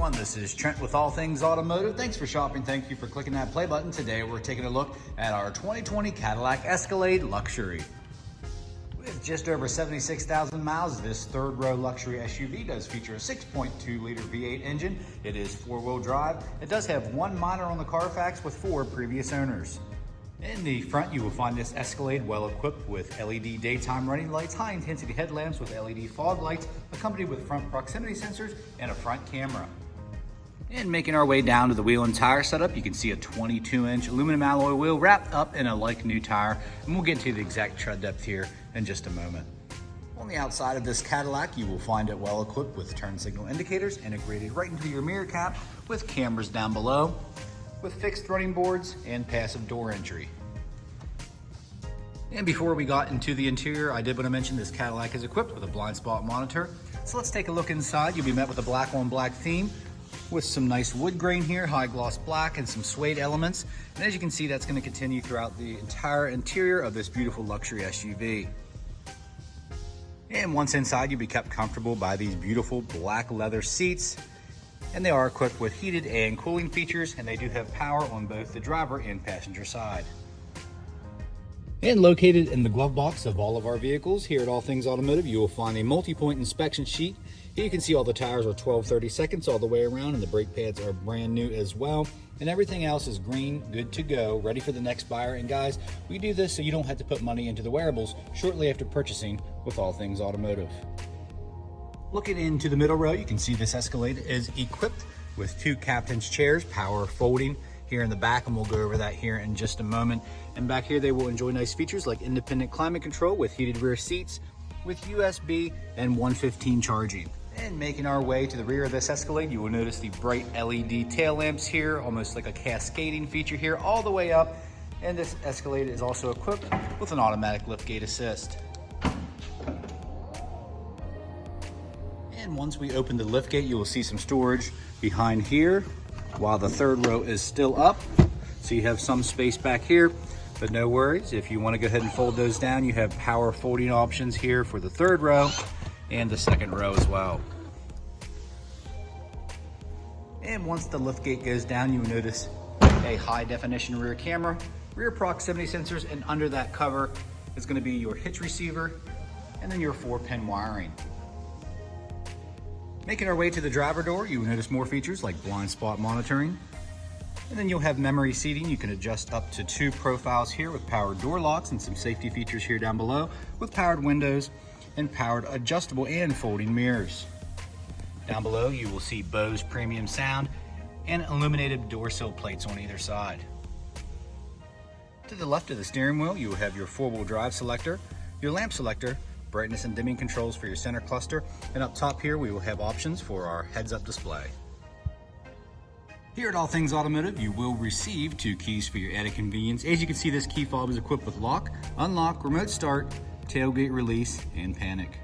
everyone, this is Trent with All Things Automotive. Thanks for shopping, thank you for clicking that play button. Today we're taking a look at our 2020 Cadillac Escalade Luxury. With just over 76,000 miles, this third row luxury SUV does feature a 6.2 liter V8 engine. It is four-wheel drive. It does have one monitor on the Carfax with 4 previous owners. In the front, you will find this Escalade well equipped with LED daytime running lights, high intensity headlamps with LED fog lights, accompanied with front proximity sensors and a front camera. And making our way down to the wheel and tire setup, you can see a 22-inch aluminum alloy wheel wrapped up in a like new tire, and we'll get to the exact tread depth here in just a moment. On the outside of this Cadillac, you will find it well equipped with turn signal indicators integrated right into your mirror cap with cameras down below, with fixed running boards and passive door entry. And before we got into the interior, I did want to mention this Cadillac is equipped with a blind spot monitor. So let's take a look inside. You'll be met with a black on black theme with some nice wood grain here, high gloss black, and some suede elements. And as you can see, that's going to continue throughout the entire interior of this beautiful luxury SUV. And once inside, you'll be kept comfortable by these beautiful black leather seats. And they are equipped with heated and cooling features, and they do have power on both the driver and passenger side. And located in the glove box of all of our vehicles here at All Things Automotive, you will find a multi-point inspection sheet. Here you can see all the tires are 12/32 all the way around, and the brake pads are brand new as well. And everything else is green, good to go, ready for the next buyer. And guys, we do this so you don't have to put money into the wearables shortly after purchasing with All Things Automotive. Looking into the middle row, you can see this Escalade is equipped with 2 captain's chairs, power folding here in the back, and we'll go over that here in just a moment. And back here, they will enjoy nice features like independent climate control with heated rear seats, with USB and 115 charging. And making our way to the rear of this Escalade, you will notice the bright LED tail lamps here, almost like a cascading feature here all the way up. And this Escalade is also equipped with an automatic liftgate assist. And once we open the liftgate, you will see some storage behind here while the third row is still up. So you have some space back here, but no worries. If you want to go ahead and fold those down, you have power folding options here for the third row and the second row as well. And once the liftgate goes down, you will notice a high definition rear camera, rear proximity sensors, and under that cover is going to be your hitch receiver and then your 4-pin wiring. Making our way to the driver door, you will notice more features like blind spot monitoring. And then you'll have memory seating. You can adjust up to 2 profiles here with powered door locks, and some safety features here down below with powered windows and powered adjustable and folding mirrors. Down below, you will see BOSE premium sound and illuminated door sill plates on either side. To the left of the steering wheel, you will have your 4-wheel drive selector, your lamp selector, brightness and dimming controls for your center cluster, and up top here we will have options for our heads-up display. Here at All Things Automotive, you will receive 2 keys for your added convenience. As you can see, this key fob is equipped with lock, unlock, remote start, tailgate release, and panic.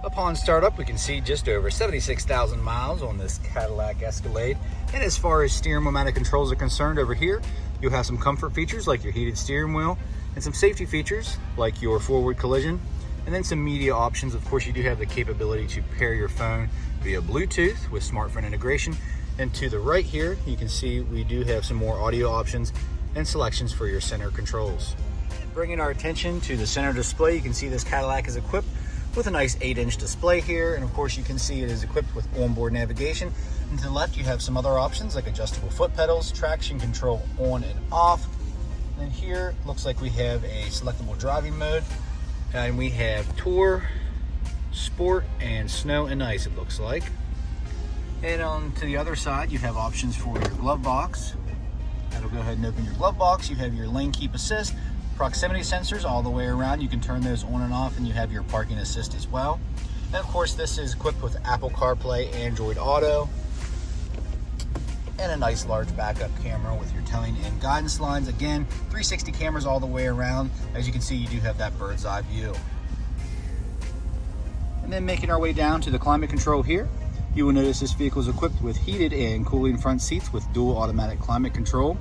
Upon startup, we can see just over 76,000 miles on this Cadillac Escalade. And as far as steering wheel mounted controls are concerned, over here you'll have some comfort features like your heated steering wheel, and some safety features like your forward collision, and then some media options. Of course, you do have the capability to pair your phone via Bluetooth with smartphone integration. And to the right here, you can see we do have some more audio options and selections for your center controls. Bringing our attention to the center display, you can see this Cadillac is equipped with a nice 8-inch display here. And of course, you can see it is equipped with onboard navigation. And to the left, you have some other options like adjustable foot pedals, traction control on and off. And here, looks like we have a selectable driving mode. And we have Tour, Sport, and Snow and Ice, it looks like. And on to the other side, you have options for your glove box. That'll go ahead and open your glove box. You have your lane keep assist, proximity sensors all the way around. You can turn those on and off, and you have your parking assist as well. And of course, this is equipped with Apple CarPlay, Android Auto, and a nice large backup camera with your towing and guidance lines. Again, 360 cameras all the way around. As you can see, you do have that bird's eye view. And then making our way down to the climate control here, you will notice this vehicle is equipped with heated and cooling front seats with dual automatic climate control.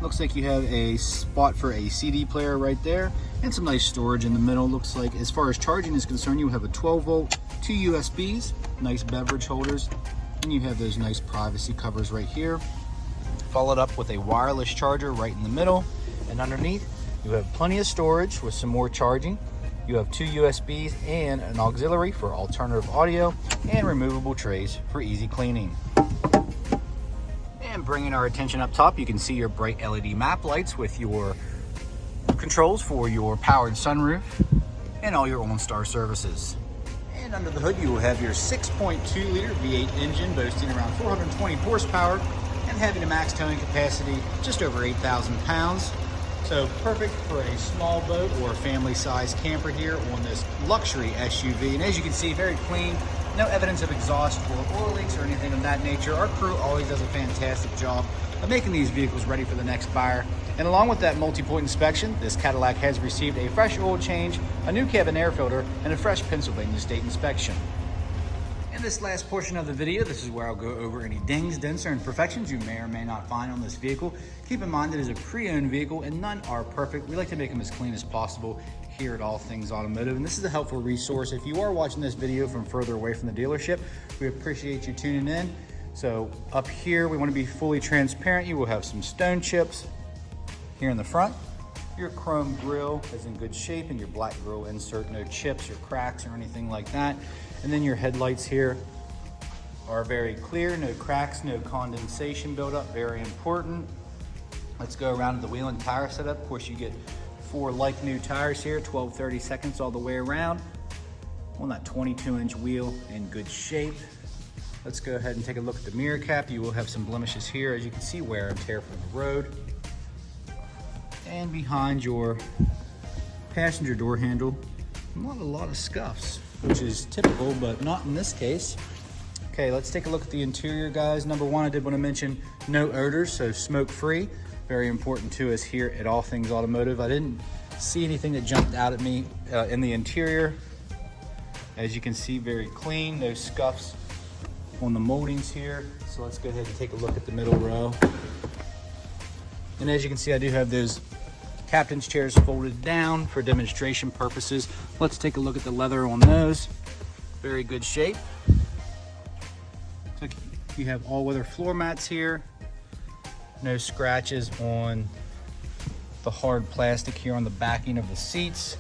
Looks like you have a spot for a CD player right there, and some nice storage in the middle. Looks like as far as charging is concerned, you have a 12-volt, 2 USBs, nice beverage holders, And you have those nice privacy covers right here. Followed up with a wireless charger right in the middle. And underneath, you have plenty of storage with some more charging. You have 2 USBs and an auxiliary for alternative audio, and removable trays for easy cleaning. And bringing our attention up top, you can see your bright LED map lights with your controls for your powered sunroof and all your OnStar services. And under the hood, you will have your 6.2 liter V8 engine boasting around 420 horsepower and having a max towing capacity just over 8,000 pounds. So perfect for a small boat or a family-sized camper here on this luxury SUV. And as you can see, very clean, no evidence of exhaust or oil leaks or anything of that nature. Our crew always does a fantastic job of making these vehicles ready for the next buyer. And along with that multi-point inspection, this Cadillac has received a fresh oil change, a new cabin air filter, and a fresh Pennsylvania state inspection. In this last portion of the video, this is where I'll go over any dings, dents, or imperfections you may or may not find on this vehicle. Keep in mind that it is a pre-owned vehicle and none are perfect. We like to make them as clean as possible here at All Things Automotive. And this is a helpful resource. If you are watching this video from further away from the dealership, we appreciate you tuning in. So up here, we want to be fully transparent. You will have some stone chips here in the front. Your chrome grille is in good shape, and your black grille insert, no chips or cracks or anything like that. And then your headlights here are very clear, no cracks, no condensation buildup, very important. Let's go around to the wheel and tire setup. Of course, you get 4 like new tires here, 12/32 all the way around on that 22-inch wheel in good shape. Let's go ahead and take a look at the mirror cap. You will have some blemishes here, as you can see, wear and tear from the road. And behind your passenger door handle, not a lot of scuffs, which is typical, but not in this case. Okay, let's take a look at the interior, guys. Number one, I did want to mention no odors, so smoke-free. Very important to us here at All Things Automotive. I didn't see anything that jumped out at me in the interior. As you can see, very clean, no scuffs on the moldings here. So let's go ahead and take a look at the middle row. And as you can see, I do have those captain's chairs folded down for demonstration purposes. Let's take a look at the leather on those. Very good shape. So you have all-weather floor mats here. No scratches on the hard plastic here on the backing of the seats.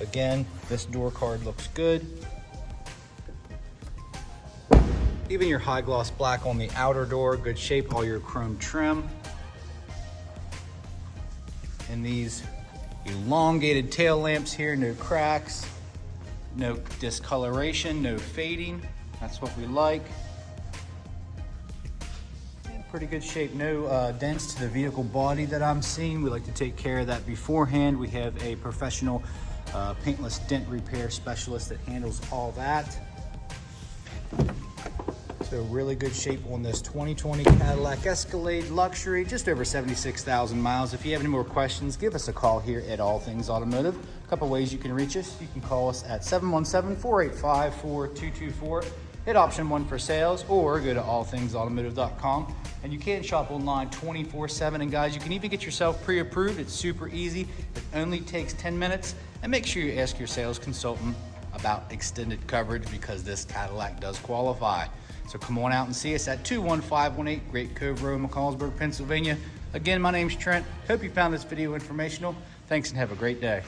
Again, this door card looks good. Even your high gloss black on the outer door, good shape, all your chrome trim. And these elongated tail lamps here, no cracks, no discoloration, no fading. That's what we like. In pretty good shape, no dents to the vehicle body that I'm seeing. We like to take care of that beforehand. We have a professional paintless dent repair specialist that handles all that. So really good shape on this 2020 Cadillac Escalade Luxury, just over 76,000 miles. If you have any more questions, give us a call here at All Things Automotive. A couple ways you can reach us. You can call us at 717-485-4224, hit option 1 for sales, or go to allthingsautomotive.com. And you can shop online 24/7. And guys, you can even get yourself pre-approved. It's super easy. It only takes 10 minutes. And make sure you ask your sales consultant about extended coverage, because this Cadillac does qualify. So come on out and see us at 21518 Great Cove Road, McCallsburg, Pennsylvania. Again, my name's Trent. Hope you found this video informational. Thanks and have a great day.